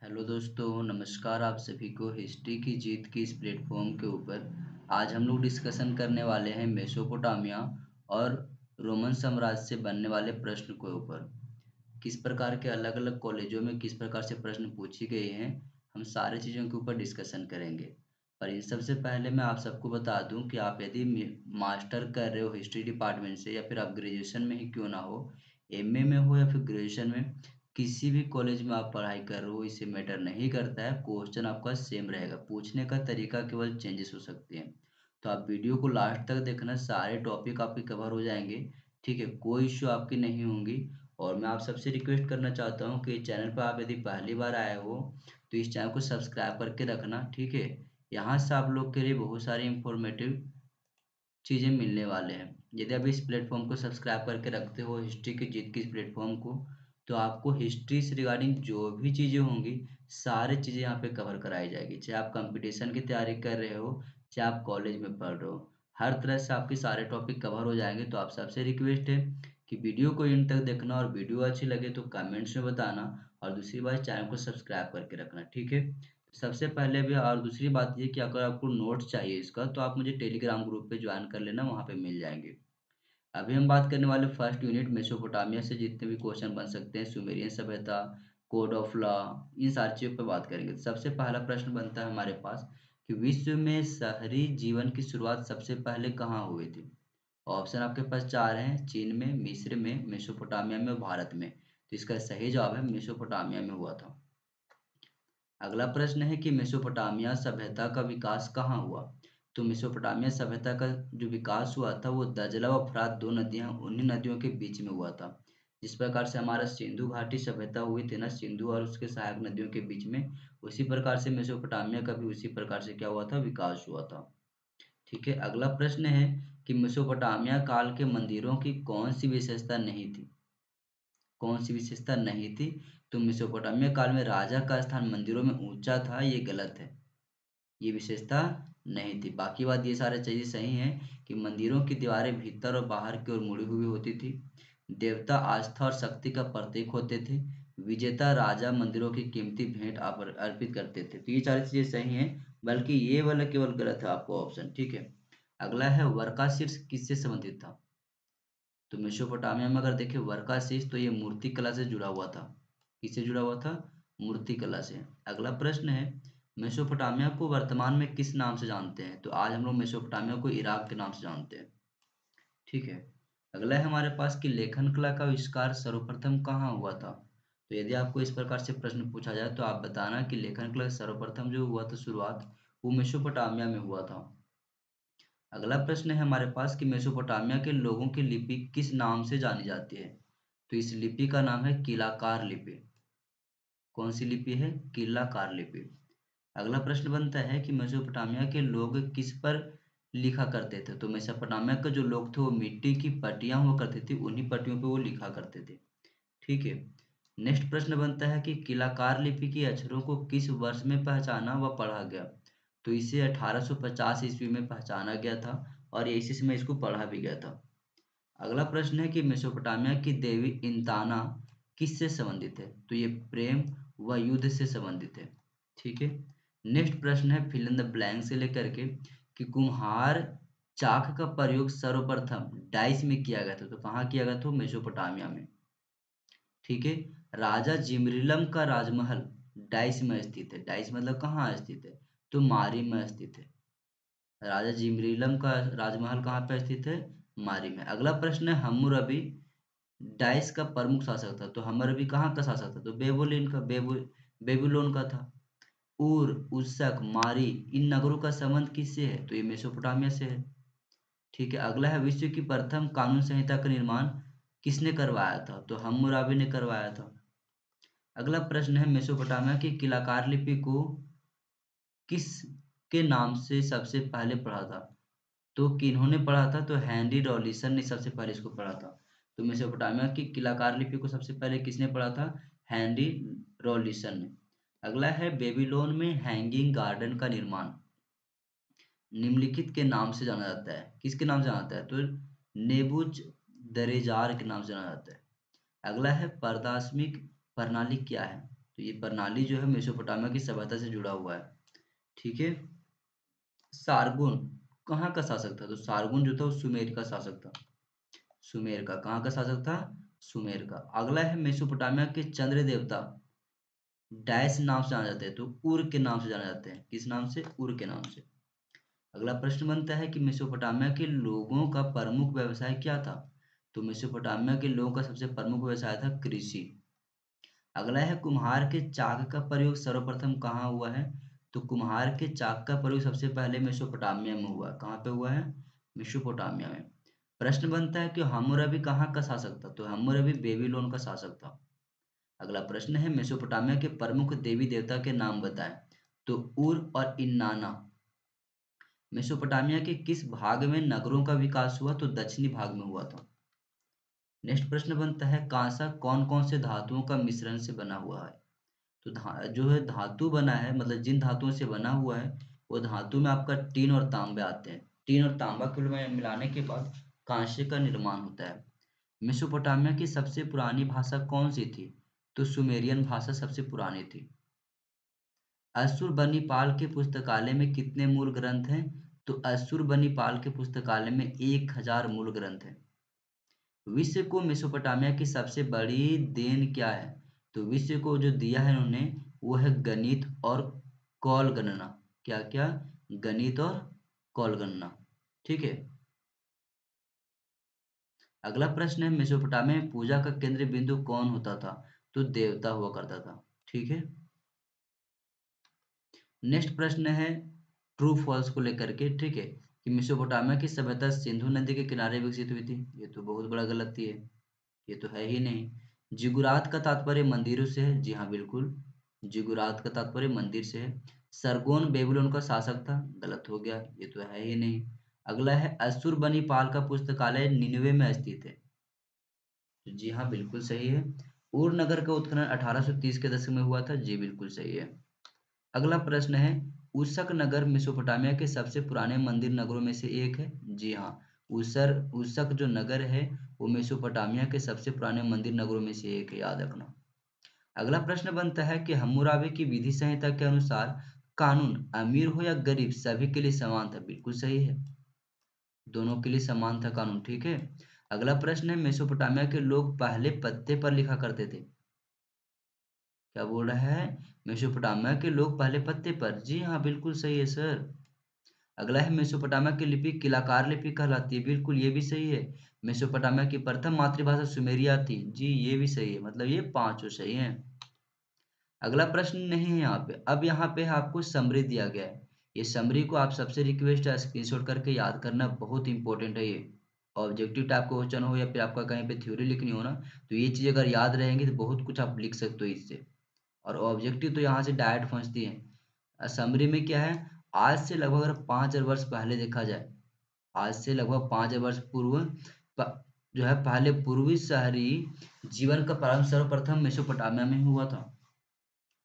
Hello दोस्तों, नमस्कार आप सभी को हिस्ट्री की जीत की इस प्लेटफॉर्म के ऊपर आज हम लोग डिस्कशन करने वाले हैं मेसोपोटामिया और रोमन साम्राज्य से बनने वाले प्रश्न के ऊपर। किस प्रकार के अलग अलग कॉलेजों में किस प्रकार से प्रश्न पूछे गए हैं, हम सारी चीज़ों के ऊपर डिस्कशन करेंगे। पर इन सबसे पहले मैं आप सबको बता दूं कि आप यदि मास्टर कर रहे हो हिस्ट्री डिपार्टमेंट से या फिर आप ग्रेजुएशन में ही क्यों ना हो, एमए में हो या फिर ग्रेजुएशन में, किसी भी कॉलेज में आप पढ़ाई कर रहे हो, इसे मैटर नहीं करता है। क्वेश्चन आपका सेम रहेगा, पूछने का तरीका केवल चेंजेस हो सकते हैं। तो आप वीडियो को लास्ट तक देखना, सारे टॉपिक आपके कवर हो जाएंगे। ठीक है, कोई इश्यू आपकी नहीं होंगी। और मैं आप सबसे रिक्वेस्ट करना चाहता हूँ कि चैनल पर आप यदि पहली बार आए हो तो इस चैनल को सब्सक्राइब करके रखना। ठीक है, यहाँ से आप लोग के लिए बहुत सारी इंफॉर्मेटिव चीज़ें मिलने वाले हैं। यदि आप इस प्लेटफॉर्म को सब्सक्राइब करके रखते हो, हिस्ट्री की जीत की इस प्लेटफॉर्म को, तो आपको हिस्ट्री से रिगार्डिंग जो भी चीज़ें होंगी सारी चीज़ें यहाँ पे कवर कराई जाएगी। चाहे आप कंपटीशन की तैयारी कर रहे हो, चाहे आप कॉलेज में पढ़ रहे हो, हर तरह से आपके सारे टॉपिक कवर हो जाएंगे। तो आप सबसे रिक्वेस्ट है कि वीडियो को एंड तक देखना, और वीडियो अच्छी लगे तो कमेंट्स में बताना, और दूसरी बात चैनल को सब्सक्राइब करके रखना। ठीक है, सबसे पहले भी और दूसरी बात ये कि अगर आपको नोट्स चाहिए इसका, तो आप मुझे टेलीग्राम ग्रुप पे ज्वाइन कर लेना, वहाँ पे मिल जाएंगे। अभी हम बात करने वाले फर्स्ट यूनिट मेसोपोटामिया से जितने भी क्वेश्चन बन सकते हैं, सुमेरियन सभ्यता, कोड ऑफ लॉ, इन सारी चीज़ों पर बात करेंगे। तो सबसे पहला प्रश्न बनता है हमारे पास कि विश्व में शहरी जीवन की शुरुआत सबसे पहले कहाँ हुई थी। ऑप्शन आपके पास चार हैं: चीन में, मिस्र में, मेसोपोटामिया में और भारत में। तो इसका सही जवाब है मेसोपोटामिया में हुआ था। अगला प्रश्न है कि मेसोपोटामिया सभ्यता का विकास कहाँ हुआ। तो मेसोपोटामिया सभ्यता का जो विकास हुआ था वो दजला व फरात दो नदियां, उन्हीं नदियों के बीच में हुआ था। जिस प्रकार से हमारा सिंधु घाटी सभ्यता हुई थी ना, सिंधु और उसके सहायक नदियों के बीच में, उसी प्रकार से मेसोपोटामिया का भी उसी प्रकार से क्या हुआ था, विकास हुआ था। ठीक है, अगला प्रश्न है कि मेसोपोटामिया काल के मंदिरों की कौन सी विशेषता नहीं थी। कौन सी विशेषता नहीं थी। तो मेसोपोटामिया काल में राजा का स्थान मंदिरों में ऊंचा था, ये गलत है, ये विशेषता नहीं थी। बाकी बात ये सारे चीजें सही हैं कि मंदिरों की दीवारें भीतर और बाहर की ओर मुड़ी हुई होती थी। देवता आस्था और शक्ति का प्रतीक होते थे। विजेता राजा मंदिरों की कीमती भेंट अर्पित करते थे। तो ये सारी चीजें सही हैं, बल्कि ये वाला केवल गलत है आपको ऑप्शन। ठीक है, अगला है वर्काशीर्ष किससे संबंधित था। तो मेसोपोटामिया में अगर देखें वर्काशीष, तो ये मूर्ति कला से जुड़ा हुआ था। किससे जुड़ा हुआ था, मूर्ति कला से। अगला प्रश्न है मेसोपोटामिया को वर्तमान में किस नाम से जानते हैं। तो आज हम लोग मेसोपोटामिया को इराक के नाम से जानते हैं। ठीक है, अगला है हमारे पास कि लेखन कला का आविष्कार सर्वप्रथम कहाँ हुआ था। तो यदि आपको इस प्रकार से प्रश्न पूछा जाए तो आप बताना कि लेखन कला सर्वप्रथम जो हुआ था शुरुआत, वो मेसोपोटामिया में हुआ था। अगला प्रश्न है हमारे पास कि मेसोपोटामिया के लोगों की लिपि किस नाम से जानी जाती है। तो इस लिपि का नाम है कीलाकार लिपि। कौन सी लिपि है, कीलाकार लिपि। अगला प्रश्न बनता है कि मेसोपोटामिया के लोग किस पर लिखा करते थे। तो मेसोपोटामिया के जो लोग थे वो मिट्टी की पट्टियां हुआ करती थी, उन्हीं पट्टियों पे वो लिखा करते थे। ठीक है, नेक्स्ट प्रश्न बनता है कि कीलाकार लिपि के अक्षरों को किस वर्ष में पहचाना व पढ़ा गया। तो इसे 1850 ईस्वी में पहचाना गया था, और इसी समय इसको पढ़ा भी गया था। अगला प्रश्न है कि मेसोपोटामिया की देवी इंताना किससे संबंधित है। तो ये प्रेम व युद्ध से संबंधित है। ठीक है, नेक्स्ट प्रश्न है फिल इन द ब्लैंक से लेकर के कि कुम्हार चाक का प्रयोग सर्वप्रथम डाइस में किया गया था। तो कहाँ किया गया था, मेसोपोटामिया में। ठीक है, राजा जिमरिलम का राजमहल डाइस में स्थित है। डाइस मतलब कहाँ स्थित है, तो मारी में स्थित है। राजा जिमरिलम का राजमहल कहाँ पे स्थित है, मारी में। अगला प्रश्न है हम्मुरबी डाइस का प्रमुख शासक था। तो हम्मुरबी कहाँ का शासक था, तो बेबीलोन का था। उर, उस्सक, मारी, इन नगरों का संबंध किससे है, तो ये मेसोपोटामिया से है। ठीक है, अगला है विश्व की प्रथम कानून संहिता का निर्माण किसने करवाया था। तो हम्मुराबी ने करवाया था। अगला प्रश्न है मेसोपोटामिया की किलाकार लिपि को किस के नाम से सबसे पहले पढ़ा था। तो किन्होंने पढ़ा था, तो हेनरी रॉलिसन ने सबसे पहले इसको पढ़ा था। तो मेसोपोटामिया की किलाकार लिपि को सबसे पहले किसने पढ़ा था, हेनरी रॉलिसन ने। अगला है बेबीलोन में हैंगिंग गार्डन का निर्माण निम्नलिखित के नाम से जाना जाता है। किसके नाम से जाना जाता है, तो नेबुज दरेजार के नाम से जाना जाता है। अगला है पर्दास्मिक प्रणाली क्या है। तो ये प्रणाली जो है मेसोपोटामिया की सभ्यता से जुड़ा हुआ है। ठीक है। सारगोन कहाँ का शासक था? तो सारगोन जो था वो सुमेर का शासक था। सुमेर का, कहाँ का शासक था? सुमेर का। अगला है मेसोपोटामिया के चंद्र देवता डैश नाम से जाने जाते हैं, तो उर के नाम से जाने जाते हैं। किस नाम से? उर के नाम से। अगला प्रश्न बनता है कि मेसोपोटामिया के लोगों का प्रमुख व्यवसाय क्या था? तो मेसोपोटामिया के लोगों का सबसे प्रमुख व्यवसाय था कृषि। अगला है कुम्हार के चाक का प्रयोग सर्वप्रथम कहाँ हुआ है? तो कुम्हार के चाक का प्रयोग सबसे पहले मेसोपोटामिया में हुआ। कहाँ पे हुआ है? मेसोपोटामिया में। प्रश्न बनता है कि हम्मुरबी कहाँ का शासक था? तो हम्मुरबी बेबीलोन का शासक था। अगला प्रश्न है मेसोपोटामिया के प्रमुख देवी देवता के नाम बताएं। तो उर और इन्नाना। मेसोपोटामिया के किस भाग में नगरों का विकास हुआ? तो दक्षिणी भाग में हुआ था। नेक्स्ट प्रश्न बनता है कांसा कौन कौन से धातुओं का मिश्रण से बना हुआ है? तो जो है धातु बना है, मतलब जिन धातुओं से बना हुआ है वो धातु में आपका टीन और तांबे आते हैं। टीन और तांबा को मिलाने के बाद कांसे का निर्माण होता है। मेसोपोटामिया की सबसे पुरानी भाषा कौन सी थी? तो सुमेरियन भाषा सबसे पुरानी थी। अश्शुरबनीपाल के पुस्तकालय में कितने मूल ग्रंथ हैं? तो अश्शुरबनीपाल के पुस्तकालय में 1000 मूल ग्रंथ हैं। विश्व को मेसोपोटामिया की सबसे बड़ी देन क्या है? तो विश्व को जो दिया है उन्होंने वो है गणित और कौल गणना। क्या क्या? गणित और कौल गणना। ठीक है। अगला प्रश्न है मेसोपोटामिया में पूजा का केंद्र बिंदु कौन होता था? तो देवता हुआ करता था। ठीक है। नेक्स्ट प्रश्न है ट्रू फॉल्स को लेकर के। ठीक है, कि मेसोपोटामिया की सभ्यता सिंधु नदी के किनारे विकसित हुई थी। ये तो बहुत बड़ा गलती है, ये तो है ही नहीं। जिगुरात का तात्पर्य मंदिरों से है। जी हाँ बिल्कुल, जिगुरात का तात्पर्य मंदिर से है। सरगोन बेबीलोन का शासक था। गलत हो गया, ये तो है ही नहीं। अगला है अश्शुरबनीपाल का पुस्तकालय निनवे में स्थित है। तो जी हाँ बिल्कुल सही है। ऊर नगर का उत्खनन 1830 के दशक में हुआ था। जी बिल्कुल सही है। अगला प्रश्न है ऊसक नगर मेसोपोटामिया के सबसे पुराने मंदिर नगरों में से एक है। जी हाँ, ऊसक जो नगर है वो मेसोपोटामिया के सबसे पुराने मंदिर नगरों में से एक है, याद रखना। अगला प्रश्न बनता है कि हम्मुराबी की विधि संहिता के अनुसार कानून अमीर हो या गरीब सभी के लिए समान था। बिल्कुल सही है, दोनों के लिए समान था कानून। ठीक है। अगला प्रश्न है मेसोपोटामिया के लोग पहले पत्ते पर लिखा करते थे। क्या बोल रहा है? मेसोपोटामिया के लोग पहले पत्ते पर। जी हाँ बिल्कुल सही है सर। अगला है मेसोपोटामिया की लिपि किलाकार लिपि कहलाती है। बिल्कुल ये भी सही है। मेसोपोटामिया की प्रथम मातृभाषा सुमेरिया थी। जी ये भी सही है, मतलब ये पांचों सही हैं। अगला प्रश्न नहीं है यहाँ पे। अब यहाँ पे आपको समरी दिया गया है। ये समरी को आप सबसे रिक्वेस्ट है स्क्रीनशॉट करके याद करना, बहुत इंपॉर्टेंट है ये। ऑब्जेक्टिव टाइप का क्वेश्चन हो या फिर आपका कहीं पे थ्योरी लिखनी हो ना, तो ये चीज़ अगर याद रहेंगी तो बहुत कुछ आप लिख सकते हो इससे। और ऑब्जेक्टिव तो यहाँ से डायरेक्ट पहुँचती है। समरी में क्या है, आज से लगभग अगर 5000 वर्ष पहले देखा जाए, आज से लगभग 5000 वर्ष पूर्व जो है पहले पूर्वी शहरी जीवन का प्रारंभ सर्वप्रथम मेसोपोटामिया में हुआ था।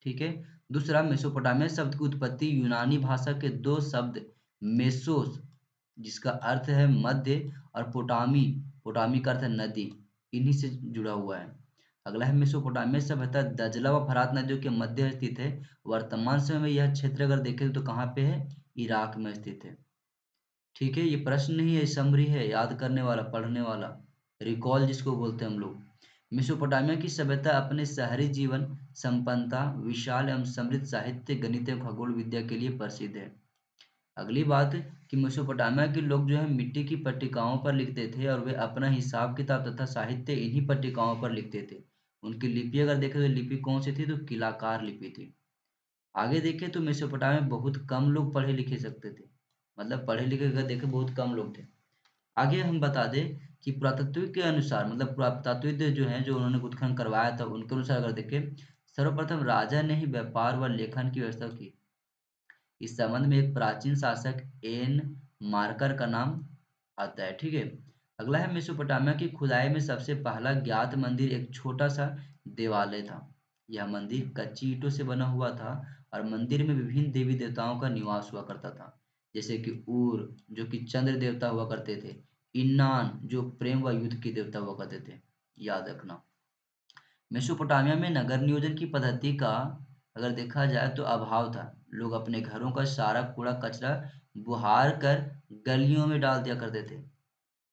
ठीक है। दूसरा, मेसोपोटामिया शब्द की उत्पत्ति यूनानी भाषा के दो शब्द मेसोस जिसका अर्थ है मध्य और पोटामी, पोटामी का अर्थ है नदी, इन्हीं से जुड़ा हुआ है। अगला है मेसोपोटामिया सभ्यता दजला व फरात नदियों के मध्य स्थित है। वर्तमान समय में यह क्षेत्र अगर देखें तो कहाँ पे है? इराक में स्थित है। ठीक है, ये प्रश्न नहीं है, समरी है, याद करने वाला, पढ़ने वाला, रिकॉल जिसको बोलते हैं हम लोग। मेसोपोटामिया की सभ्यता अपने शहरी जीवन, संपन्नता, विशाल एवं समृद्ध साहित्य, गणित एवं खगोल विद्या के लिए प्रसिद्ध है। अगली बात कि मेसोपोटामिया के लोग जो है मिट्टी की पट्टिकाओं पर लिखते थे और वे अपना हिसाब किताब तथा साहित्य इन्हीं पट्टिकाओं पर लिखते थे। उनकी लिपि अगर देखें तो लिपि कौन सी थी? तो किलाकार लिपि थी। आगे देखें तो मेसोपोटामिया में बहुत कम लोग पढ़े लिखे सकते थे, मतलब पढ़े लिखे अगर देखें बहुत कम लोग थे। आगे हम बता दें कि पुरातत्व के अनुसार, मतलब पुरातत्वविद जो हैं जो उन्होंने उत्खनन करवाया था उनके अनुसार अगर देखें, सर्वप्रथम राजा ने ही व्यापार व लेखन की व्यवस्था की। इस संबंध में एक प्राचीन शासक एन मार्कर का नाम आता है। ठीक है। अगला है मेसोपोटामिया की खुदाई में सबसे पहला ज्ञात मंदिर एक छोटा सा देवालय था। यह मंदिर कच्ची ईंटों से बना हुआ था और मंदिर में विभिन्न देवी देवताओं का निवास हुआ करता था, जैसे कि ऊर जो कि चंद्र देवता हुआ करते थे, इन्नान जो प्रेम व युद्ध के देवता हुआ करते थे, याद रखना। मेसोपोटामिया में नगर नियोजन की पद्धति का अगर देखा जाए तो अभाव था। लोग अपने घरों का सारा कूड़ा कचरा बुहार कर गलियों में डाल दिया करते थे।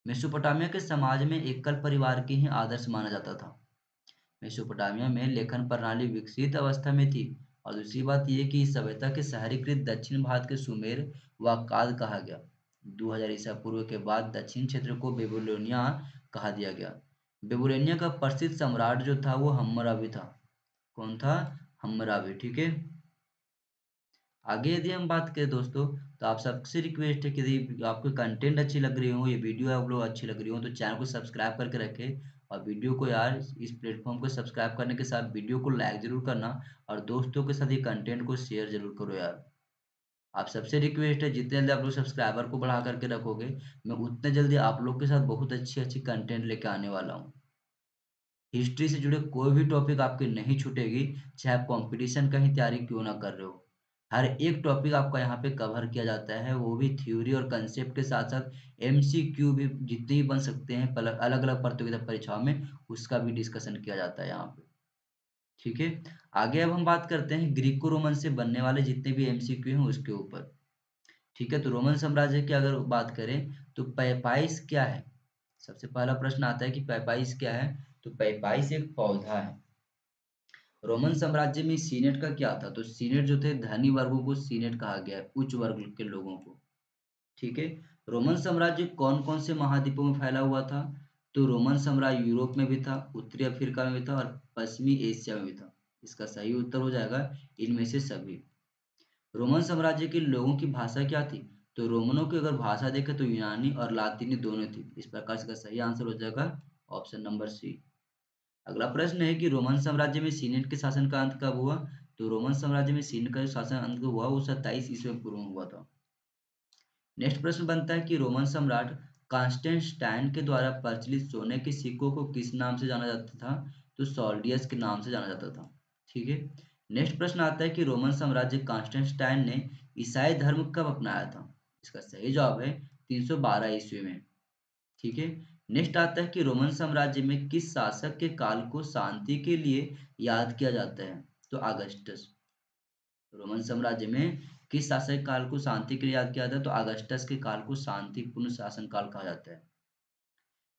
मेसोपोटामिया के समाज में एकल परिवार की ही आदर्श माना जाता था। मेसोपोटामिया में लेखन प्रणाली विकसित अवस्था में थी। और दूसरी बात यह कि इस सभ्यता के शहरीकृत दक्षिण भारत के सुमेर व अक्काद कहा गया। 2000 ईसा पूर्व के बाद दक्षिण क्षेत्र को बेबीलोनिया कहा दिया गया। बेबीलोनिया का प्रसिद्ध सम्राट जो था वो हम्मुराबी था। कौन था? हम्मुराबी। ठीक है। आगे यदि हम बात करें दोस्तों, तो आप सबसे रिक्वेस्ट है कि यदि आपको कंटेंट अच्छी लग रही हो, ये वीडियो आप लोग अच्छी लग रही हो, तो चैनल को सब्सक्राइब करके रखें। और वीडियो को यार इस प्लेटफॉर्म को सब्सक्राइब करने के साथ वीडियो को लाइक जरूर करना और दोस्तों के साथ ये कंटेंट को शेयर जरूर करो यार। आप सबसे रिक्वेस्ट है, जितने जल्दी आप लोग सब्सक्राइबर को बढ़ा करके रखोगे, मैं उतने जल्दी आप लोग के साथ बहुत अच्छी अच्छी कंटेंट लेके आने वाला हूँ। हिस्ट्री से जुड़े कोई भी टॉपिक आपके नहीं छूटेगी, चाहे आप कंपटीशन का ही तैयारी क्यों ना कर रहे हो। हर एक टॉपिक आपका यहाँ पे कवर किया जाता है, वो भी थ्योरी और कंसेप्ट के साथ साथ एमसीक्यू भी जितने भी बन सकते हैं अलग अलग प्रतियोगिता परीक्षाओं में, उसका भी डिस्कशन किया जाता है यहाँ पे। ठीक है। आगे अब हम बात करते हैं ग्रीको रोमन से बनने वाले जितने भी एमसीक्यू हैं उसके ऊपर। ठीक है। तो रोमन साम्राज्य की अगर बात करें तो पैपाइस क्या है? सबसे पहला प्रश्न आता है कि पैपाइस क्या है। तो पैपाइस एक पौधा है। रोमन साम्राज्य में सीनेट का क्या था? तो सीनेट जो थे धनी वर्गों को सीनेट कहा गया है, उच्च वर्ग के लोगों को। ठीक है। रोमन साम्राज्य कौन कौन से महाद्वीपों में फैला हुआ था? तो रोमन साम्राज्य यूरोप में भी था, उत्तरी अफ्रीका में भी था और पश्चिमी एशिया में भी था। इसका सही उत्तर हो जाएगा इनमें से सभी। रोमन साम्राज्य के लोगों की भाषा क्या थी? तो रोमनों की अगर भाषा देखें तो यूनानी और लातीनी दोनों थी। इस प्रकार इसका सही आंसर हो जाएगा ऑप्शन नंबर सी। अगला प्रश्न है कि रोमन साम्राज्य में सीनेट के शासन का अंत कब हुआ? तो रोमन साम्राज्य में सीनेट का जो शासन अंत हुआ वो 27 ईस्वी पूर्व में हुआ था। नेक्स्ट प्रश्न बनता है कि रोमन सम्राट कॉन्स्टेंटाइन के द्वारा प्रचलित सोने के सिक्कों को किस नाम से जाना जाता था? तो सॉल्डियस के नाम से जाना जाता था। ठीक है। नेक्स्ट प्रश्न आता है कि रोमन साम्राज्य कॉन्स्टेंटाइन ने ईसाई धर्म कब अपनाया था? इसका सही जवाब है 312 ईस्वी में। ठीक है। नेक्स्ट आता है कि रोमन साम्राज्य में किस शासक के काल को शांति के लिए याद किया जाता है? तो अगस्टस। रोमन साम्राज्य में किस शासक काल को शांति के लिए याद किया जाता है? तो अगस्टस के काल को शांतिपूर्ण शासन काल कहा जाता है।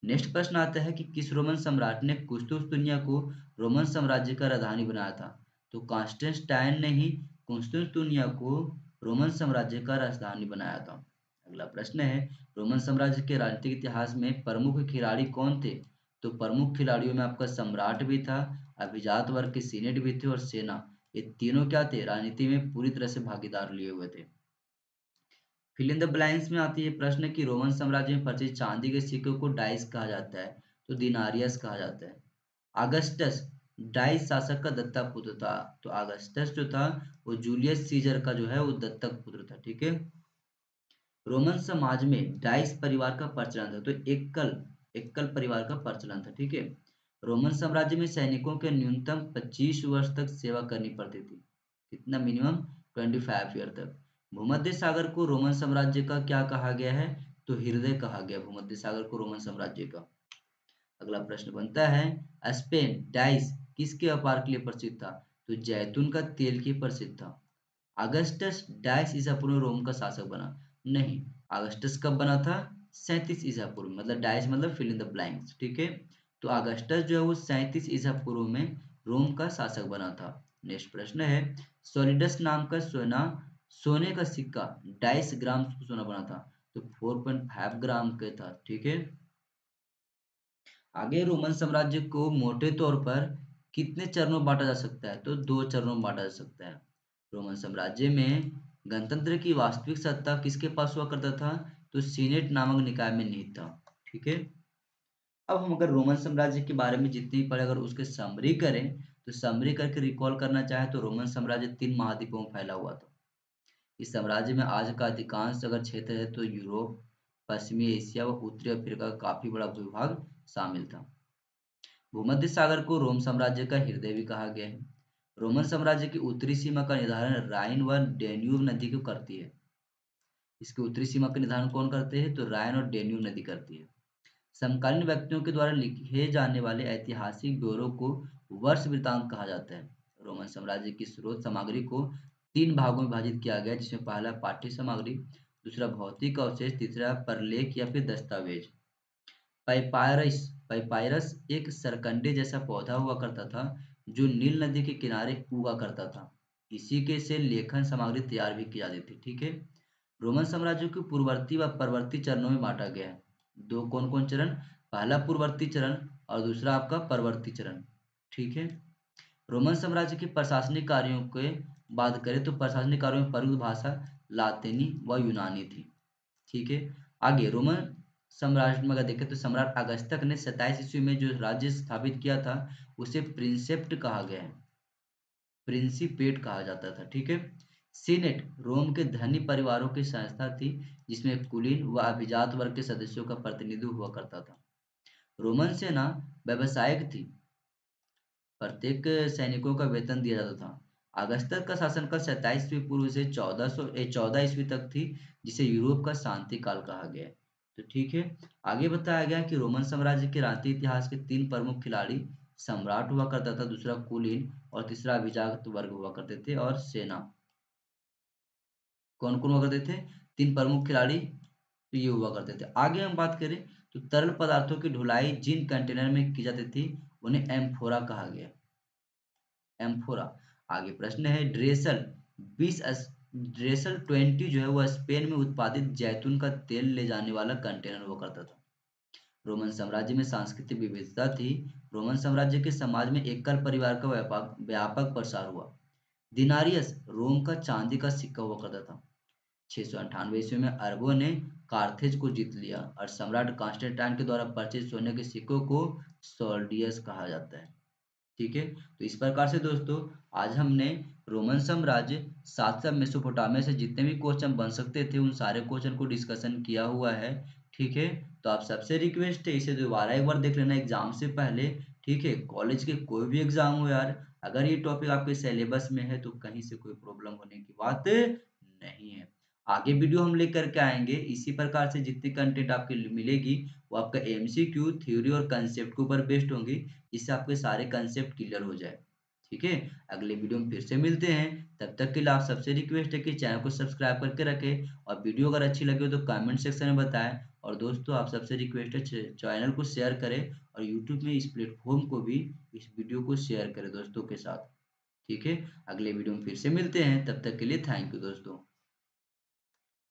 नेक्स्ट प्रश्न आता है कि किस रोमन सम्राट ने कुस्तुनतुनिया को रोमन साम्राज्य का राजधानी बनाया था? तो कॉन्स्टेंटाइन ने ही कुस्तुनतुनिया को रोमन साम्राज्य का राजधानी बनाया था। अगला प्रश्न है रोमन साम्राज्य के राजनीतिक इतिहास में प्रमुख खिलाड़ी कौन थे? तो प्रमुख खिलाड़ियों में आपका सम्राट भी था, अभिजात वर्ग के सीनेट भी थे और सेना, ये तीनों क्या थे? राजनीति में पूरी तरह से भागीदार लिए हुए थे। फिल इन द ब्लैंक्स में आती है प्रश्न कि रोमन साम्राज्य में प्रचलित चांदी के सिक्कों को डाइस कहा जाता है, तो दिनारियस कहा जाता है। अगस्टस डाइस शासक का दत्तक पुत्र था। तो अगस्टस जो था वो जूलियस सीजर का जो है वो दत्तक पुत्र था। ठीक है। रोमन समाज में डाइस परिवार का प्रचलन था, तो एकल एकल परिवार का प्रचलन था। ठीक है। रोमन साम्राज्य में सैनिकों के न्यूनतम 25 वर्ष तक सेवा करनी पड़ती थी। कितना? मिनिमम 25 ईयर तक। भूमध्य सागर को रोमन साम्राज्य का क्या कहा गया है? तो हृदय कहा गया भूमध्य सागर को रोमन साम्राज्य का। अगला प्रश्न बनता है स्पेन डाइस किसके व्यापार के लिए प्रसिद्ध था? तो जैतून का तेल की प्रसिद्ध था। अगस्टस डाइस ईसा पूर्व में रोम का शासक बना? नहीं। अगस्टस कब बना था? 37 ईसा पूर्व। मतलब डाइस मतलब फिल इन द ब्लैंक्स। ठीक है। तो अगस्टस जो है वो 37 ईसा पूर्व में रोम का शासक बना था। नेक्स्ट प्रश्न है सोलिडस नाम का सोने का सिक्का डाइस ग्राम सोना बना था? तो 4.5 ग्राम का था। ठीक है। आगे रोमन साम्राज्य को मोटे तौर पर कितने चरणों में बांटा जा सकता है? तो 2 चरणों में बांटा जा सकता है। रोमन साम्राज्य में गणतंत्र की वास्तविक सत्ता किसके पास हुआ करता था? तो सीनेट नामक निकाय में निहित था। ठीक है। अब हम अगर रोमन साम्राज्य के बारे में जितनी पढ़े अगर उसके समरी करें, तो समरी करके रिकॉल करना चाहे तो रोमन साम्राज्य 3 महाद्वीपों में फैला हुआ था। इस साम्राज्य में आज का अधिकांश अगर क्षेत्र है तो यूरोप, पश्चिमी एशिया व उत्तरी अफ्रीका का काफी बड़ा भूभाग शामिल था। भूमध्य सागर को रोम साम्राज्य का हृदय भी कहा गया है। रोमन साम्राज्य की उत्तरी सीमा का निर्धारण राइन व डेन्यूब नदी को करती है। इसकी उत्तरी सीमा का निर्धारण कौन करते हैं? तो राइन और डेन्यूब नदी करती है। समकालीन व्यक्तियों के द्वारा लिखे जाने वाले ऐतिहासिक ब्यौरों को वर्ष वृत्तांत कहा जाता है। रोमन साम्राज्य की स्रोत सामग्री को 3 भागों में विभाजित किया गया, जिसमें पहला पाठ्य सामग्री, दूसरा भौतिक अवशेष, तीसरा प्रलेख या फिर दस्तावेज। पाइपायरस पाइपायरस एक सरकंडे जैसा पौधा हुआ करता था जो नील नदी के किनारे उगा करता था। इसी के से लेखन सामग्री तैयार भी की जाती थी। ठीक है। रोमन साम्राज्य को पूर्ववर्ती व परवर्ती चरणों में बांटा गया है। दो कौन कौन चरण? पहला पूर्ववर्ती चरण और दूसरा आपका परवर्ती चरण। ठीक है। रोमन साम्राज्य के प्रशासनिक कार्यों के बात करें तो प्रशासनिक कार्यों में प्रयुक्त भाषा लातीनी व यूनानी थी। ठीक है। आगे रोमन साम्राज्य में अगर देखें तो सम्राट अगस्तक ने 27 ईस्वी में जो राज्य स्थापित किया था उसे प्रिंसेप्ट कहा गया है, प्रिंसिपेट कहा जाता था। ठीक है। सीनेट रोम के धनी परिवारों की संस्था थी जिसमें कुलीन व अभिजात वर्ग के सदस्यों का प्रतिनिधित्व हुआ करता था। रोमन सेना व्यावसायिक थी, प्रत्येक सैनिकों का वेतन दिया जाता था। अगस्तस का शासनकाल 27 ईस्वी पूर्व से 14 ईस्वी तक थी, जिसे यूरोप का शांति काल कहा गया है। तो ठीक है। आगे बताया गया कि रोमन साम्राज्य के राजनीतिक इतिहास के 3 प्रमुख खिलाड़ी, सम्राट हुआ करता था, दूसरा कुलीन और तीसरा अभिजात वर्ग हुआ करते थे। और सेना कौन कौन हुआ करते थे? 3 प्रमुख खिलाड़ी तो ये हुआ करते थे। आगे हम बात करें तो तरल पदार्थों की ढुलाई जिन कंटेनर में की जाती थी उन्हें एम्फोरा कहा गया। एम्फोरा। आगे प्रश्न है ड्रेसल 20 जो है वह स्पेन में उत्पादित जैतून का तेल ले जाने वाला कंटेनर हुआ करता था। रोमन साम्राज्य में सांस्कृतिक विविधता थी। रोमन साम्राज्य के समाज में एकल परिवार का व्यापक प्रसार हुआ। दिनारियस रोम का चांदी का सिक्का हुआ करता था। 698 ईस्वी में अरबों ने कार्थेज को जीत लिया और सम्राट कॉन्स्टेंटाइन के द्वारा परिचित सोने के सिक्कों को सोल्डियस कहा जाता है। ठीक है। तो इस प्रकार से दोस्तों आज हमने रोमन साम्राज्य साथ साथ मेसोपोटामिया से जितने भी क्वेश्चन बन सकते थे उन सारे क्वेश्चन को डिस्कशन किया हुआ है। ठीक है। तो आप सबसे रिक्वेस्ट है इसे दोबारा एक बार देख लेना एग्जाम से पहले। ठीक है। कॉलेज के कोई भी एग्जाम हो यार, अगर ये टॉपिक आपके सिलेबस में है तो कहीं से कोई प्रॉब्लम होने की बात नहीं है। आगे वीडियो हम लेकर के आएंगे इसी प्रकार से, जितनी कंटेंट आपके मिलेगी वो आपका एमसीक्यू, थ्योरी और कंसेप्ट के ऊपर बेस्ड होंगी, जिससे आपके सारे कंसेप्ट क्लियर हो जाए। ठीक है। अगले वीडियो में फिर से मिलते हैं। तब तक के लिए आप सबसे रिक्वेस्ट है कि चैनल को सब्सक्राइब करके रखें और वीडियो अगर अच्छी लगे हो तो कमेंट सेक्शन में बताएं। और दोस्तों आप सबसे रिक्वेस्ट है चैनल को शेयर करें और यूट्यूब में इस प्लेटफॉर्म को भी इस वीडियो को शेयर करें दोस्तों के साथ। ठीक है। अगले वीडियो में फिर से मिलते हैं, तब तक के लिए थैंक यू दोस्तों।